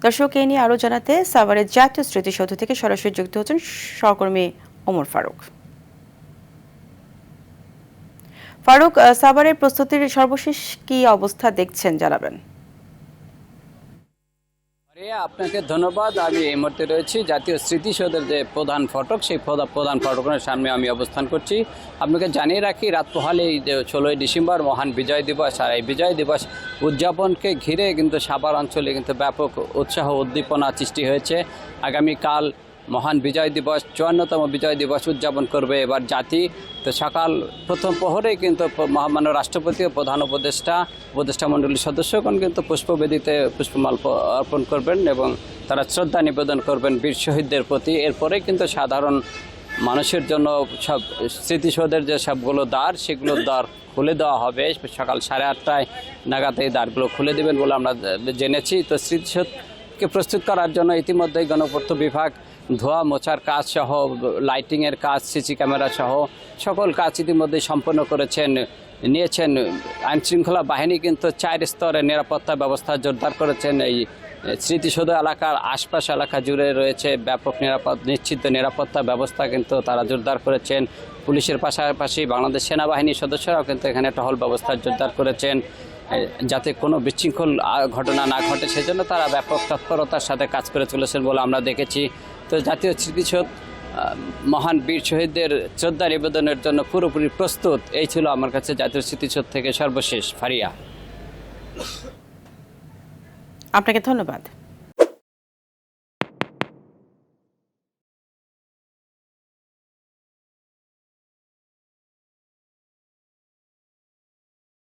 দর্শক এই নিয়ে আরও জানাতে সাভারের জাতীয় স্মৃতিসৌধ থেকে সরাসরি যুক্ত হচ্ছেন সহকর্মী ওমর ফারুক। ফারুক, সাভারের প্রস্তুতির সর্বশেষ কি অবস্থা দেখছেন জানাবেন। আপনাকে ধন্যবাদ। আমি এই মুহূর্তে রয়েছি জাতীয় স্মৃতিসৌধের যে প্রধান ফটক, সেই প্রধান ফটকের সামনে আমি অবস্থান করছি। আপনাকে জানিয়ে রাখি, রাত পোহালেই 16ই ডিসেম্বর মহান বিজয় দিবস। আর এই বিজয় দিবস উদযাপনকে ঘিরে কিন্তু সাভার অঞ্চলে কিন্তু ব্যাপক উৎসাহ উদ্দীপনা সৃষ্টি হয়েছে। আগামীকাল মহান বিজয় দিবস, 54তম বিজয় দিবস উদযাপন করবে এবার জাতি। তো সকাল প্রথম প্রহরেই কিন্তু মহামান্য রাষ্ট্রপতি ও প্রধান উপদেষ্টা মণ্ডলীর সদস্যগণ কিন্তু পুষ্পবেদীতে পুষ্পমাল্য অর্পণ করবেন এবং তারা শ্রদ্ধা নিবেদন করবেন বীর শহীদদের প্রতি। এরপরে কিন্তু সাধারণ মানুষের জন্য সব স্মৃতিসৌধের যে সবগুলো দ্বার, সেগুলোর দ্বার খুলে দেওয়া হবে। সকাল 8:30টায় নাগাদ এই দ্বারগুলো খুলে দেবেন বলে আমরা জেনেছি। তো স্মৃতিসৌধকে প্রস্তুত করার জন্য ইতিমধ্যেই গণপূর্ত বিভাগ ধোয়া মোছার কাজ সহ লাইটিংয়ের কাজ, সিসি ক্যামেরা সহ সকল কাজ ইতিমধ্যেই সম্পন্ন নিয়েছেন। আইনশৃঙ্খলা বাহিনী কিন্তু 4 স্তরে নিরাপত্তা ব্যবস্থা জোরদার করেছেন। এই স্মৃতিসৌধ এলাকার আশপাশ এলাকা জুড়ে রয়েছে ব্যাপক নিশ্চিত নিরাপত্তা ব্যবস্থা কিন্তু তারা জোরদার করেছেন। পুলিশের পাশাপাশি বাংলাদেশ সেনাবাহিনীর সদস্যরাও কিন্তু এখানে টহল ব্যবস্থা জোরদার করেছেন যাতে কোনো বিশৃঙ্খল ঘটনা না ঘটে, সেজন্য তারা ব্যাপক তৎপরতার সাথে কাজ করে চলেছেন বলে আমরা দেখেছি। তো জাতীয় স্মৃতিসৌধ মহান বীর শহীদদের শ্রদ্ধা নিবেদনের জন্য পুরোপুরি প্রস্তুত। এই ছিল আমার কাছে জাতীয় স্মৃতিসৌধ থেকে সর্বশেষ। ফারিয়া, আপনাকে ধন্যবাদ।